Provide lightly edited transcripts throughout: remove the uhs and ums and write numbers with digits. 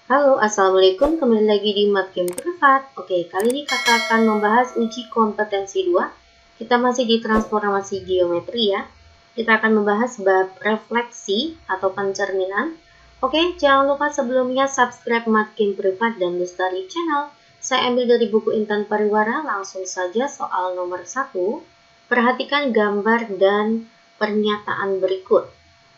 Halo, Assalamualaikum. Kembali lagi di Matgame Privat. Oke, kali ini kakak akan membahas uji kompetensi 2. Kita masih di transformasi geometri ya. Kita akan membahas bab refleksi atau pencerminan. Oke, jangan lupa sebelumnya subscribe Matgame Privat dan Lestari Channel. Saya ambil dari buku Intan Pariwara, langsung saja soal nomor 1. Perhatikan gambar dan pernyataan berikut.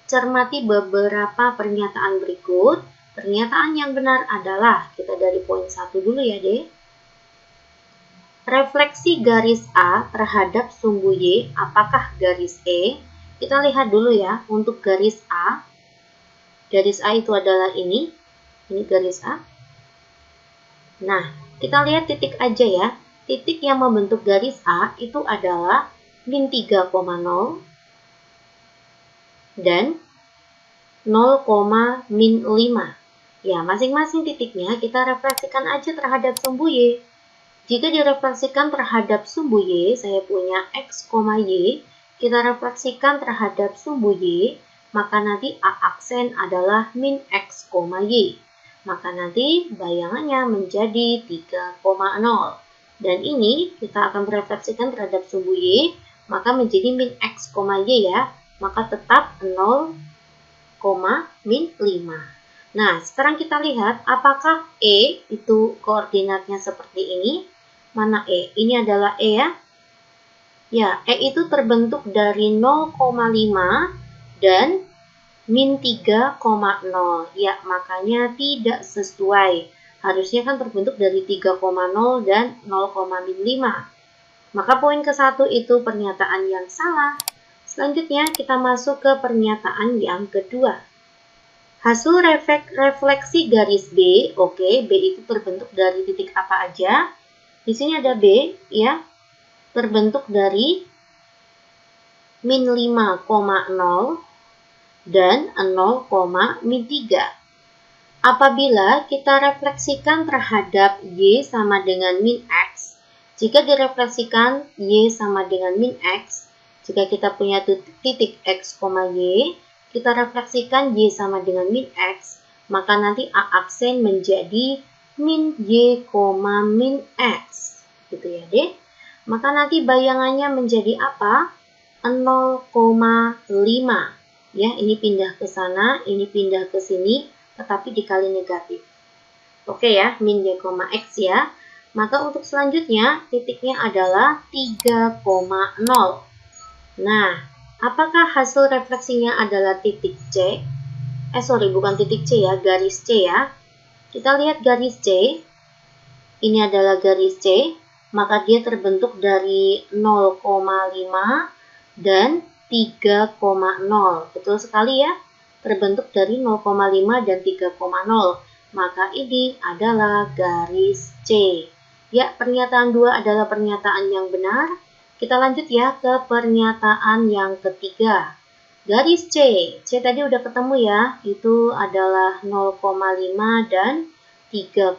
Cermati beberapa pernyataan berikut. Pernyataan yang benar adalah, kita dari poin 1 dulu ya deh. Refleksi garis A terhadap sumbu Y, apakah garis E? Kita lihat dulu ya, untuk garis A. Garis A itu adalah ini garis A. Nah, kita lihat titik aja ya. Titik yang membentuk garis A itu adalah min 3,0 dan 0,-5. Ya, masing-masing titiknya kita refleksikan aja terhadap sumbu Y. Jika direfleksikan terhadap sumbu Y, saya punya X, Y, kita refleksikan terhadap sumbu Y, maka nanti A aksen adalah min X, Y. Maka nanti bayangannya menjadi 3,0. Dan ini kita akan merefleksikan terhadap sumbu Y, maka menjadi min X, Y ya. Maka tetap 0,-5. Nah, sekarang kita lihat apakah E itu koordinatnya seperti ini. Mana E? Ini adalah E ya. Ya, E itu terbentuk dari 0,5 dan min 3,0. Ya, makanya tidak sesuai. Harusnya kan terbentuk dari 3,0 dan 0,-5. Maka poin ke-1 itu pernyataan yang salah. Selanjutnya kita masuk ke pernyataan yang kedua. Hasil refleksi garis B, oke, B itu terbentuk dari titik apa aja? Di sini ada B, ya, terbentuk dari min 5,0 dan 0,-3. Apabila kita refleksikan terhadap Y sama dengan min X, jika direfleksikan Y sama dengan min X, jika kita punya titik X, Y, kita refleksikan Y sama dengan min X, maka nanti A aksen menjadi min Y, min X. Gitu ya deh. Maka nanti bayangannya menjadi apa? 0,5. Ya, ini pindah ke sana, ini pindah ke sini, tetapi dikali negatif. Oke ya, min Y, X ya. Maka untuk selanjutnya, titiknya adalah 3,0. Nah, apakah hasil refleksinya adalah titik C? Bukan titik C ya, garis C ya. Kita lihat garis C. Ini adalah garis C, maka dia terbentuk dari 0,5 dan 3,0. Betul sekali ya, terbentuk dari 0,5 dan 3,0. Maka ini adalah garis C. Ya, pernyataan 2 adalah pernyataan yang benar. Kita lanjut ya ke pernyataan yang ketiga. Garis C. C tadi udah ketemu ya. Itu adalah 0,5 dan 3,0.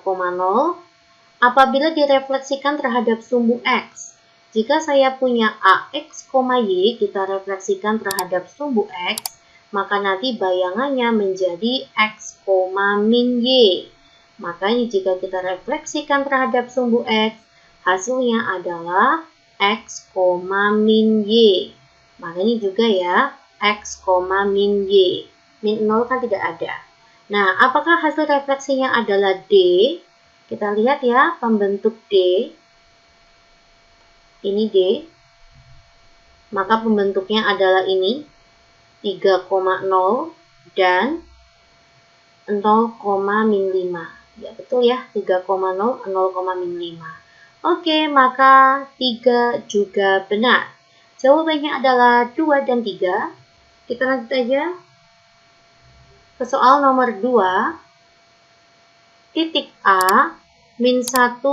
Apabila direfleksikan terhadap sumbu X. Jika saya punya AX, Y, kita refleksikan terhadap sumbu X, maka nanti bayangannya menjadi X, min Y. Maka ini jika kita refleksikan terhadap sumbu X, hasilnya adalah X, min Y. Maka ini juga ya, X, min Y. Min 0 kan tidak ada. Nah, apakah hasil refleksinya adalah D? Kita lihat ya, pembentuk D. Ini D. Maka pembentuknya adalah ini, 3,0 dan 0,-5. Ya, betul ya, 3,0, 0,-5. Oke, maka 3 juga benar. Jawabannya adalah 2 dan 3. Kita lanjut aja ke soal nomor 2. Titik A, min 1,3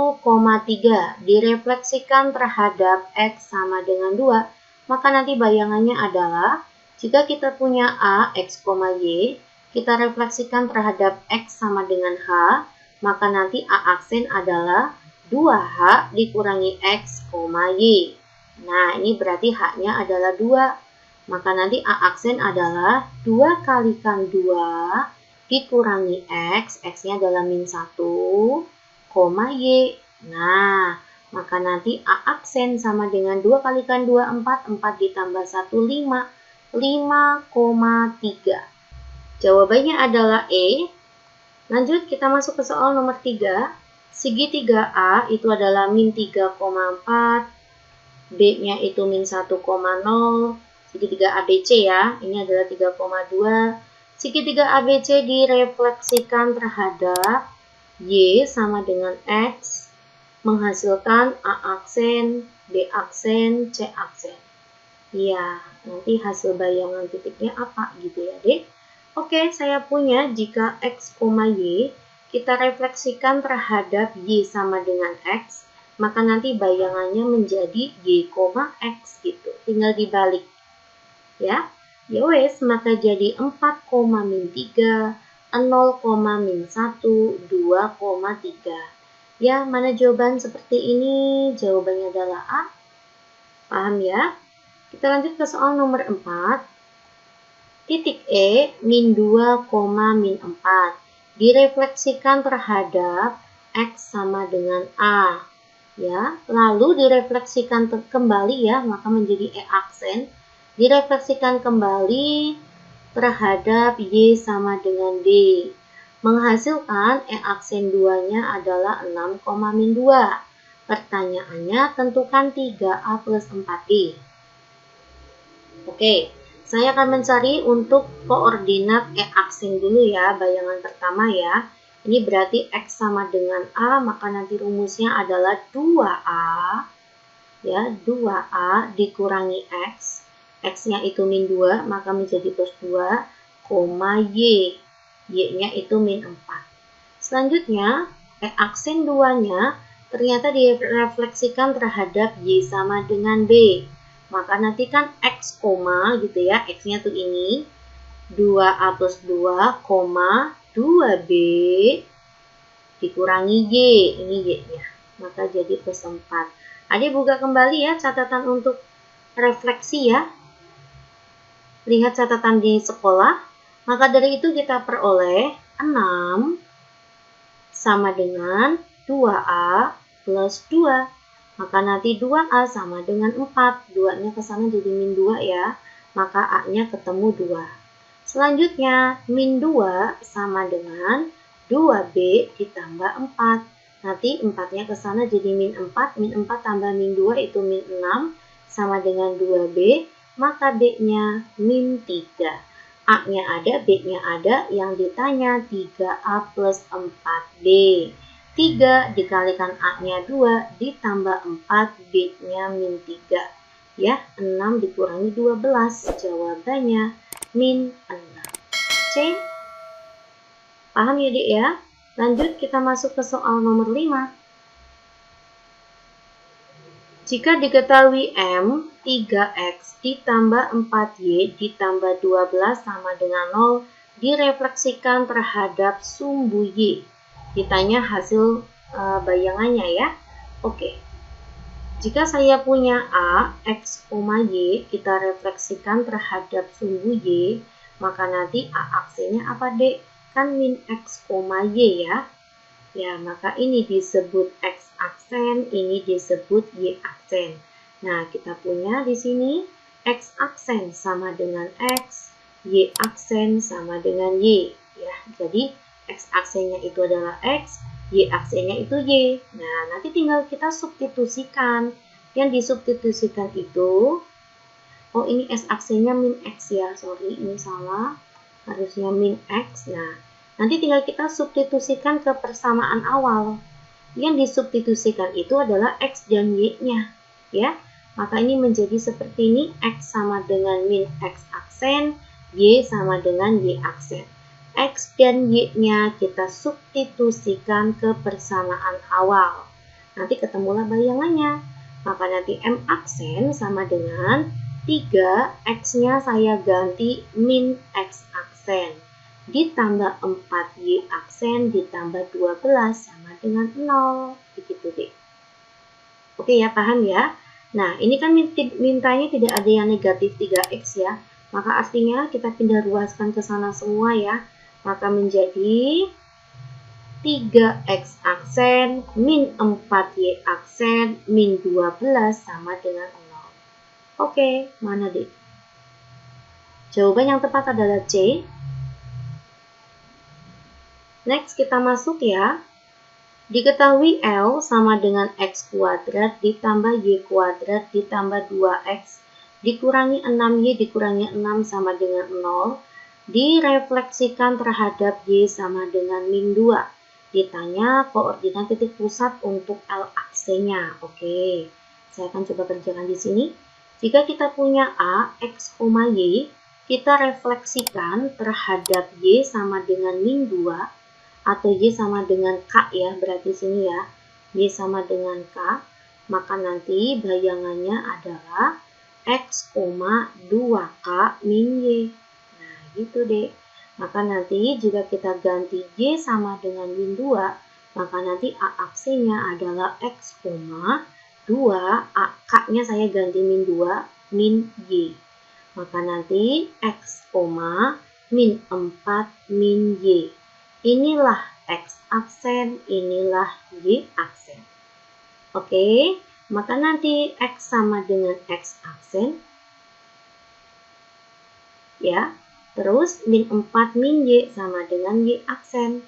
direfleksikan terhadap X sama dengan 2. Maka nanti bayangannya adalah, jika kita punya A, X, Y, kita refleksikan terhadap X sama dengan H, maka nanti A aksen adalah 2H dikurangi X, Y. Nah, ini berarti H-nya adalah 2. Maka nanti A aksen adalah 2 kalikan 2 dikurangi X, X-nya adalah min 1, koma Y. Nah, maka nanti A aksen sama dengan 2 kalikan 2, 4, 4 ditambah 1, 5, 5,3. Jawabannya adalah E. Lanjut, kita masuk ke soal nomor 3. Segitiga A itu adalah min 3,4, B-nya itu min 1,0, segitiga ABC ya, ini adalah 3,2. Segitiga ABC direfleksikan terhadap Y sama dengan X, menghasilkan A aksen, B aksen, C aksen. Ya, nanti hasil bayangan titiknya apa gitu ya, Dek. Oke, saya punya jika X, Y, kita refleksikan terhadap Y sama dengan X, maka nanti bayangannya menjadi Y, X gitu. Tinggal dibalik. Ya, wes, maka jadi 4,-3, 0,-1, 2,3. Ya, mana jawaban seperti ini? Jawabannya adalah A. Paham ya? Kita lanjut ke soal nomor 4. Titik E, min 2, min 4. Direfleksikan terhadap X sama dengan A. Ya, lalu direfleksikan kembali ya, maka menjadi E aksen. Direfleksikan kembali terhadap Y sama dengan D. Menghasilkan E aksen 2-nya adalah 6, min 2. Pertanyaannya, tentukan 3A plus 4D. Oke, saya akan mencari untuk koordinat E aksen dulu ya, bayangan pertama ya. Ini berarti X sama dengan A, maka nanti rumusnya adalah 2A. Ya, 2A dikurangi X. X-nya itu min 2, maka menjadi plus 2, koma Y. Y-nya itu min 4. Selanjutnya, E aksen 2-nya ternyata direfleksikan terhadap Y sama dengan B. Maka nanti kan X, gitu ya, X-nya tuh ini, 2A plus 2, 2B dikurangi Y, ini Y-nya. Maka jadi plus 4. Adik buka kembali ya catatan untuk refleksi ya. Lihat catatan di sekolah. Maka dari itu kita peroleh 6 sama dengan 2A plus 2. Maka nanti 2A sama dengan 4. 2-nya ke sana jadi min 2 ya. Maka A-nya ketemu 2. Selanjutnya, min 2 sama dengan 2B ditambah 4. Nanti 4-nya ke sana jadi min 4. Min 4 tambah min 2 itu min 6 sama dengan 2B. Maka B-nya min 3. A-nya ada, B-nya ada. Yang ditanya 3A plus 4B. 3 dikalikan A-nya 2 ditambah 4, B-nya min 3. Ya, 6 dikurangi 12. Jawabannya min 6. C. Paham ya, Dik ya? Lanjut kita masuk ke soal nomor 5. Jika diketahui M, 3X ditambah 4Y ditambah 12 sama dengan 0 direfleksikan terhadap sumbu Y. Ditanya hasil bayangannya ya. Oke. Jika saya punya A, X, Y, kita refleksikan terhadap sumbu Y, maka nanti A aksennya apa, Dek? Kan min X, Y ya. Ya, maka ini disebut X aksen, ini disebut Y aksen. Nah, kita punya di sini X aksen sama dengan X, Y aksen sama dengan Y. Ya, jadi X aksennya itu adalah X, Y aksennya itu Y. Nah, nanti tinggal kita substitusikan. Yang disubstitusikan itu, oh ini S aksennya min X ya, sorry ini salah. Harusnya min X. Nah, nanti tinggal kita substitusikan ke persamaan awal. Yang disubstitusikan itu adalah X dan Y-nya. Ya, maka ini menjadi seperti ini, X sama dengan min X aksen, Y sama dengan Y aksen. X dan Y-nya kita substitusikan ke persamaan awal. Nanti ketemulah bayangannya. Maka nanti M aksen sama dengan 3, X-nya saya ganti min X aksen. Ditambah 4Y aksen ditambah 12 sama dengan 0. Begitu deh. Oke ya, paham ya? Nah, ini kan mintanya tidak ada yang negatif 3X ya. Maka artinya kita pindah ruaskan ke sana semua ya. maka menjadi 3x aksen min 4y aksen min 12 sama dengan 0. Oke, mana deh? Jawaban yang tepat adalah C. Next kita masuk ya. Diketahui L sama dengan x kuadrat ditambah y kuadrat ditambah 2x dikurangi 6y dikurangi 6 sama dengan 0. Direfleksikan terhadap y sama dengan min 2. Ditanya koordinat titik pusat untuk L aksenya. Oke, saya akan coba kerjakan di sini. Jika kita punya A, X, Y, kita refleksikan terhadap Y sama dengan min 2 atau Y sama dengan K ya, berarti sini ya, Y sama dengan K, maka nanti bayangannya adalah X, 2K min Y. Nah, gitu deh. Maka nanti jika kita ganti Y sama dengan min 2, maka nanti A aksenya adalah X, 2, K-nya saya ganti min 2, min Y. Maka nanti X, min 4, min Y. Inilah X aksen, inilah Y aksen. Oke, maka nanti X sama dengan X aksen. Ya. Terus min 4 min Y sama dengan Y aksen.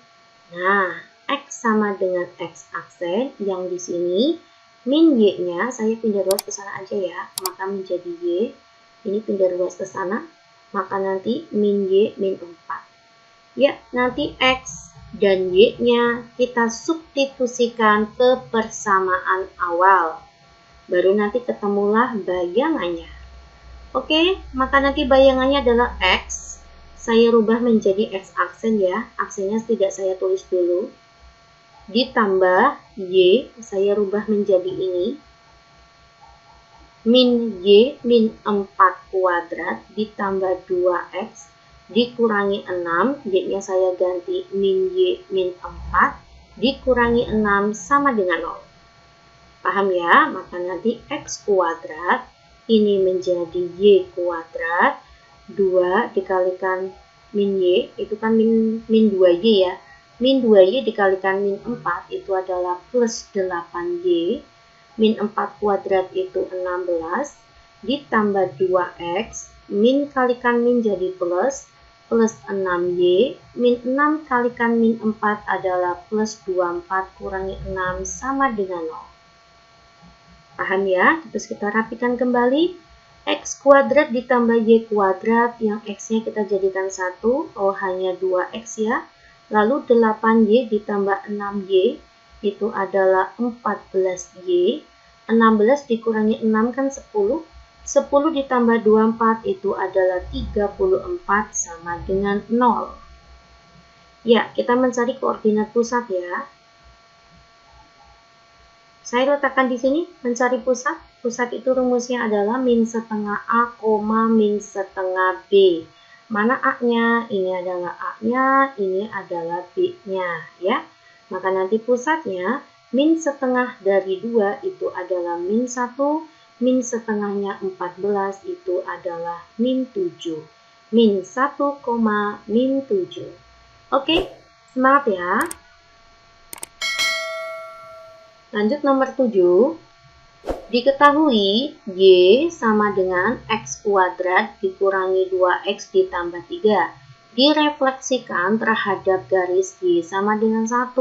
Nah, X sama dengan X aksen yang di sini min Y-nya saya pindah ruas ke sana aja ya, maka menjadi Y. Ini pindah ruas ke sana, maka nanti min Y min 4. Ya, nanti X dan Y-nya kita substitusikan ke persamaan awal. Baru nanti ketemulah bayangannya. Oke, maka nanti bayangannya adalah X. Saya rubah menjadi X aksen ya, aksennya tidak saya tulis dulu. Ditambah Y, saya rubah menjadi ini. Min Y min 4 kuadrat ditambah 2X dikurangi 6, Y-nya saya ganti min Y min 4 dikurangi 6 sama dengan 0. Paham ya? Maka nanti X kuadrat ini menjadi Y kuadrat. 2 dikalikan min Y, itu kan min 2Y ya. Min 2Y dikalikan min 4 itu adalah plus 8Y. Min 4 kuadrat itu 16. Ditambah 2X. Min kalikan min jadi plus 6Y. Min 6 kalikan min 4 adalah plus 24 kurangi 6 sama dengan 0. Paham ya? Terus kita rapikan kembali. X kuadrat ditambah Y kuadrat, yang X-nya kita jadikan 1, hanya 2X ya. Lalu 8Y ditambah 6Y, itu adalah 14Y. 16 dikurangi 6 kan 10. 10 ditambah 24 itu adalah 34 sama dengan 0. Ya, kita mencari koordinat pusat ya. Saya letakkan di sini mencari pusat. Pusat itu rumusnya adalah min setengah A, min setengah B. Mana A-nya? Ini adalah A-nya, ini adalah B-nya ya. Maka nanti pusatnya min setengah dari 2 itu adalah min 1, min setengahnya 14 itu adalah min 7. Min 1, min 7. Oke, semangat ya. Lanjut nomor 7. Diketahui Y sama dengan X kuadrat dikurangi 2X ditambah 3. Direfleksikan terhadap garis Y sama dengan 1.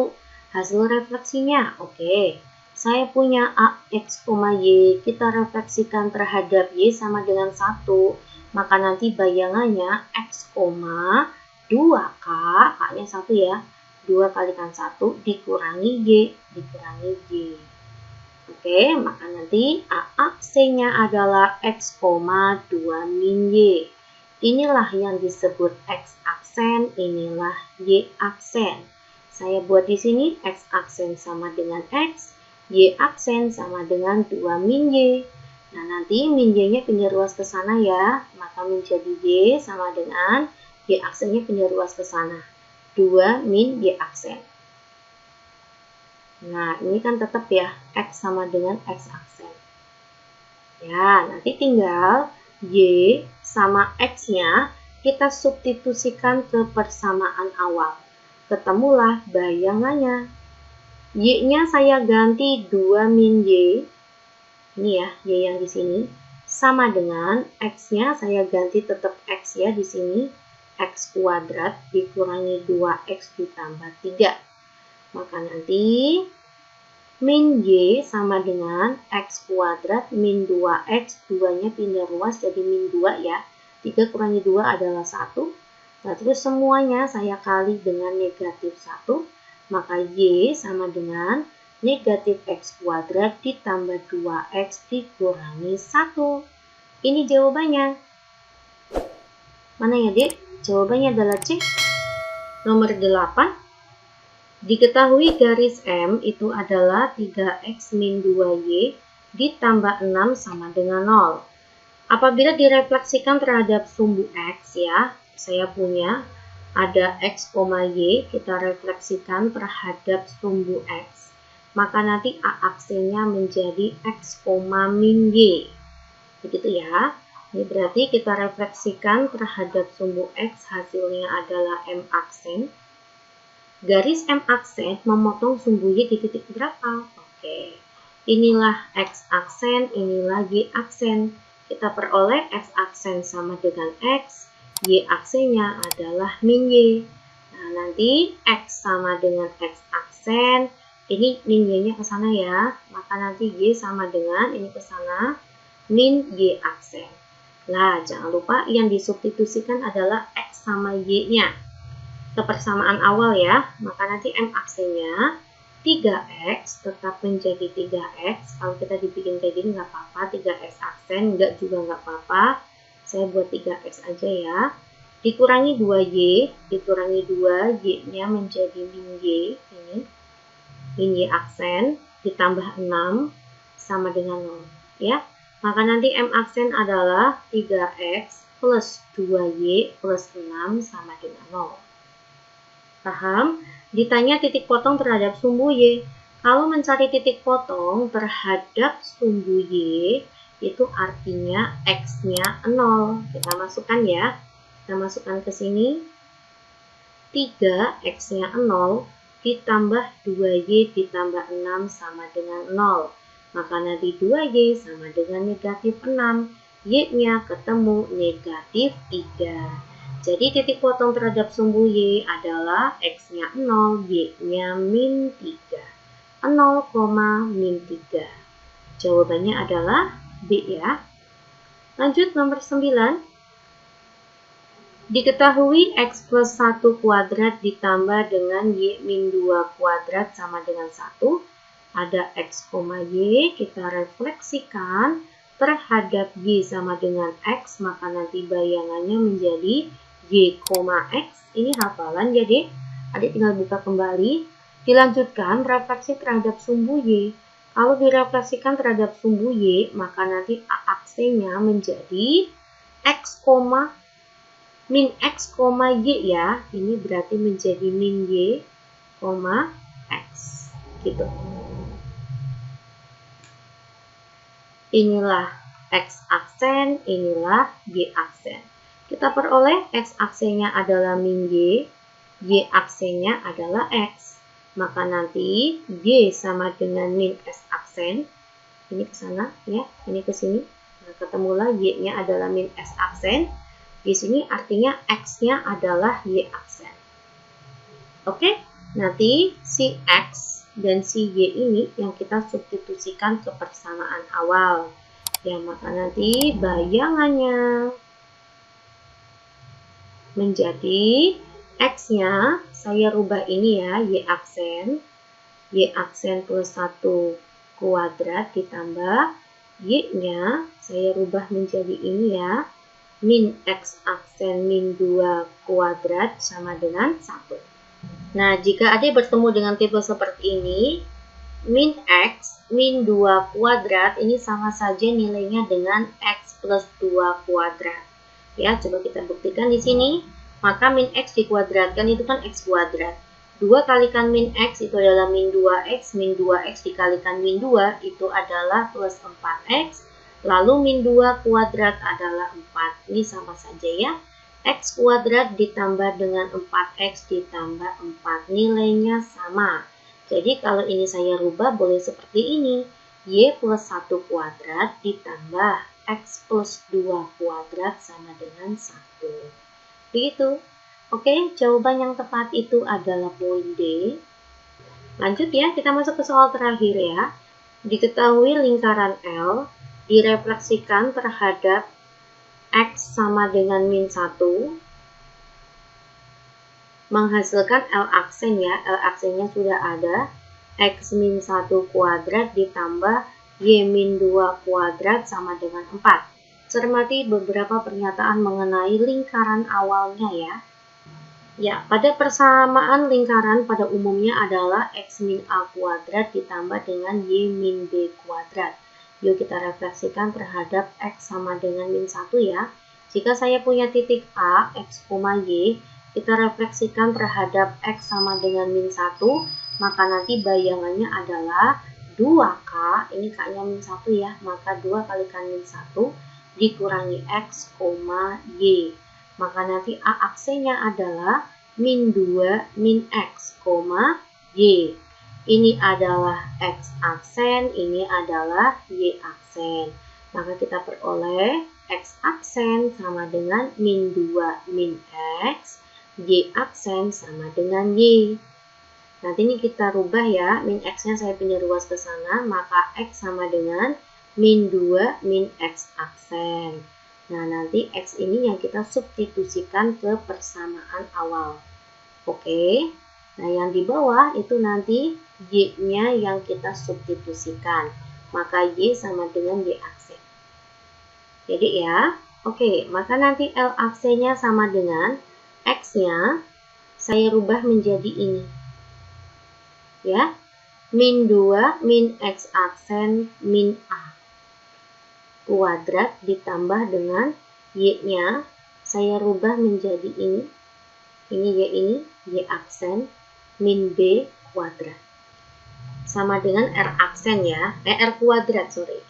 Hasil refleksinya, oke. Saya punya A, X, Y. Kita refleksikan terhadap Y sama dengan 1. Maka nanti bayangannya X, 2K, K-nya 1 ya. 2 kalikan 1 dikurangi Y, dikurangi Y. Oke, maka nanti A aksenya adalah X, 2 min Y. Inilah yang disebut X aksen, inilah Y aksen. Saya buat di sini X aksen sama dengan X, Y aksen sama dengan 2 min Y. Nah, nanti min Y-nya pindah ruas ke sana ya, maka menjadi Y sama dengan Y aksennya pindah ruas ke sana. 2 min Y aksen. Nah, ini kan tetap ya, X sama dengan X aksen. Ya, nanti tinggal Y sama X-nya kita substitusikan ke persamaan awal. Ketemulah bayangannya. Y-nya saya ganti 2 min Y. Ini ya, Y yang di sini. Sama dengan X-nya saya ganti tetap X ya di sini. X kuadrat dikurangi 2X ditambah 3. Maka nanti min Y sama dengan X kuadrat min 2X. 2-nya pindah ruas jadi min 2 ya. 3 kurangi 2 adalah 1. Nah, terus semuanya saya kali dengan negatif 1. Maka Y sama dengan negatif X kuadrat ditambah 2X dikurangi 1. Ini jawabannya. Mana ya, Dek? Jawabannya adalah C. Nomor 8. Diketahui garis M itu adalah 3X min 2Y ditambah 6 sama dengan 0. Apabila direfleksikan terhadap sumbu X ya, saya punya ada X, Y, kita refleksikan terhadap sumbu X. Maka nanti A-aksenya menjadi X, min Y. Begitu ya. Ini berarti kita refleksikan terhadap sumbu X, hasilnya adalah M aksen. Garis M aksen memotong sumbu Y di titik berapa? Oke. Inilah X aksen, inilah Y aksen. Kita peroleh X aksen sama dengan X, Y aksennya adalah min Y. Nah, nanti X sama dengan X aksen, ini min Y-nya ke sana ya. Maka nanti Y sama dengan, ini ke sana, min Y aksen. Lah, jangan lupa yang disubstitusikan adalah X sama Y-nya. Kepersamaan awal ya, maka nanti M aksennya 3X tetap menjadi 3X. Kalau kita dibikin kayak gini nggak apa-apa, 3X aksen, nggak juga nggak apa-apa. Saya buat 3X aja ya. Dikurangi 2Y, dikurangi 2, Y-nya menjadi min Y. Ini, min Y aksen, ditambah 6, sama dengan 0. Ya, maka nanti M aksen adalah 3X plus 2Y plus 6 sama dengan 0. Paham? Ditanya titik potong terhadap sumbu Y. Kalau mencari titik potong terhadap sumbu Y, itu artinya X-nya 0. Kita masukkan ya. Kita masukkan ke sini. 3 X-nya 0 ditambah 2Y ditambah 6 sama dengan 0. Maka nanti 2Y sama dengan negatif 6. Y-nya ketemu negatif 3. Jadi titik potong terhadap sumbu Y adalah X-nya 0, Y-nya min 3. 0, min 3. Jawabannya adalah B ya. Lanjut nomor 9. Diketahui X plus 1 kuadrat ditambah dengan Y min 2 kuadrat sama dengan 1. Ada X, Y, kita refleksikan terhadap Y sama dengan X, maka nanti bayangannya menjadi Y, X. Ini hafalan jadi adik tinggal buka kembali. Dilanjutkan refleksi terhadap sumbu Y. Kalau direfleksikan terhadap sumbu Y, maka nanti A aksennya menjadi X, min X, Y ya. Ini berarti menjadi min Y, X. Gitu. Inilah X aksen, inilah Y aksen. Kita peroleh X aksennya adalah min Y aksennya adalah X. Maka nanti Y sama dengan min S aksen. Ini ke sana ya, ini ke sini. Nah, ketemulah Y-nya adalah min S aksen. Di sini artinya X-nya adalah Y aksen. Oke, nanti si X dan si Y ini yang kita substitusikan ke persamaan awal. Ya, maka nanti bayangannya menjadi X-nya, saya rubah ini ya, Y aksen plus 1 kuadrat ditambah Y-nya, saya rubah menjadi ini ya, min X aksen min 2 kuadrat sama dengan 1. Nah, jika adik bertemu dengan tipe seperti ini, min X, min 2 kuadrat, ini sama saja nilainya dengan X plus 2 kuadrat. Ya, coba kita buktikan di sini. Maka min X dikuadratkan itu kan X kuadrat. 2 kalikan min X itu adalah min 2X. Min 2X dikalikan min 2 itu adalah plus 4X. Lalu min 2 kuadrat adalah 4. Ini sama saja ya. X kuadrat ditambah dengan 4X ditambah 4. Nilainya sama. Jadi kalau ini saya rubah boleh seperti ini. Y plus 1 kuadrat ditambah X plus 2 kuadrat sama dengan 1. Begitu. Oke, jawaban yang tepat itu adalah poin D. Lanjut ya, kita masuk ke soal terakhir ya. Diketahui lingkaran L direfleksikan terhadap X sama dengan min 1, menghasilkan L aksen ya. L aksennya sudah ada. X min 1 kuadrat ditambah Y min 2 kuadrat sama dengan 4. Cermati beberapa pernyataan mengenai lingkaran awalnya ya. Ya, pada persamaan lingkaran pada umumnya adalah X min A kuadrat ditambah dengan Y min B kuadrat. Yuk kita refleksikan terhadap X sama dengan min 1 ya. Jika saya punya titik A, X, Y, kita refleksikan terhadap X sama dengan min 1, maka nanti bayangannya adalah 2K, ini K-nya min 1 ya, maka 2 kalikan min 1 dikurangi X, Y. Maka nanti A aksennya adalah min 2 min X, Y. Ini adalah X aksen, ini adalah Y aksen. Maka kita peroleh X aksen sama dengan min 2 min X, Y aksen sama dengan Y. Nanti ini kita rubah ya, min X-nya saya pindah ruas ke sana, maka X sama dengan min 2 min X aksen. Nah, nanti X ini yang kita substitusikan ke persamaan awal. Oke, nah yang di bawah itu nanti Y-nya yang kita substitusikan. Maka Y sama dengan Y aksen. Jadi ya, oke, maka nanti L aksennya sama dengan X-nya saya rubah menjadi ini. Ya, min 2 min X aksen min A kuadrat ditambah dengan Y-nya saya rubah menjadi ini. Ini Y aksen min B kuadrat. Sama dengan R aksen ya, R kuadrat sorry.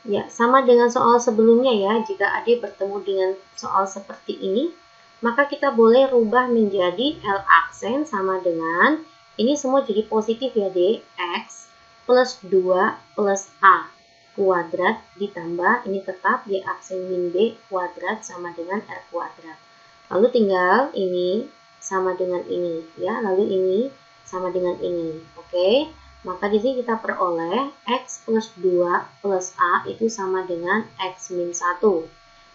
Ya, sama dengan soal sebelumnya ya, jika adik bertemu dengan soal seperti ini, maka kita boleh rubah menjadi L aksen sama dengan, ini semua jadi positif ya D, X plus 2 plus A kuadrat ditambah, ini tetap Y aksen min B kuadrat sama dengan R kuadrat. Lalu tinggal ini sama dengan ini ya, lalu ini sama dengan ini. Oke, maka di sini kita peroleh X plus 2 plus A itu sama dengan X min 1.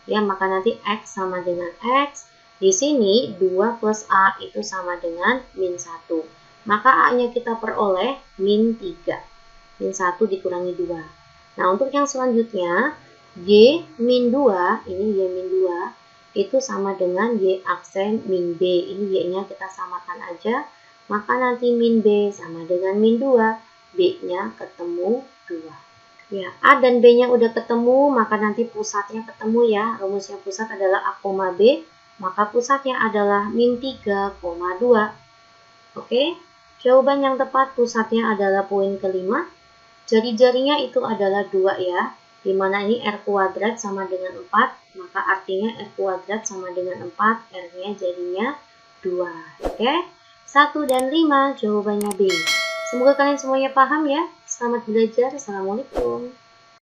Ya, maka nanti X sama dengan X. Di sini 2 plus A itu sama dengan min 1. Maka A-nya kita peroleh min 3. Min 1 dikurangi 2. Nah, untuk yang selanjutnya, Y min 2, ini Y min 2, itu sama dengan Y aksen min B. Ini Y-nya kita samakan aja. Maka nanti min B sama dengan min 2. B-nya ketemu 2. Ya, A dan B-nya udah ketemu, maka nanti pusatnya ketemu ya. Rumusnya pusat adalah A, B, maka pusatnya adalah min 3,2. Oke, jawaban yang tepat pusatnya adalah poin kelima. Jari-jarinya itu adalah 2 ya. Dimana ini R kuadrat sama dengan 4, maka artinya R kuadrat sama dengan 4, R-nya jadinya 2. Oke, 1 dan 5 jawabannya B. Semoga kalian semuanya paham ya. Selamat belajar. Assalamualaikum.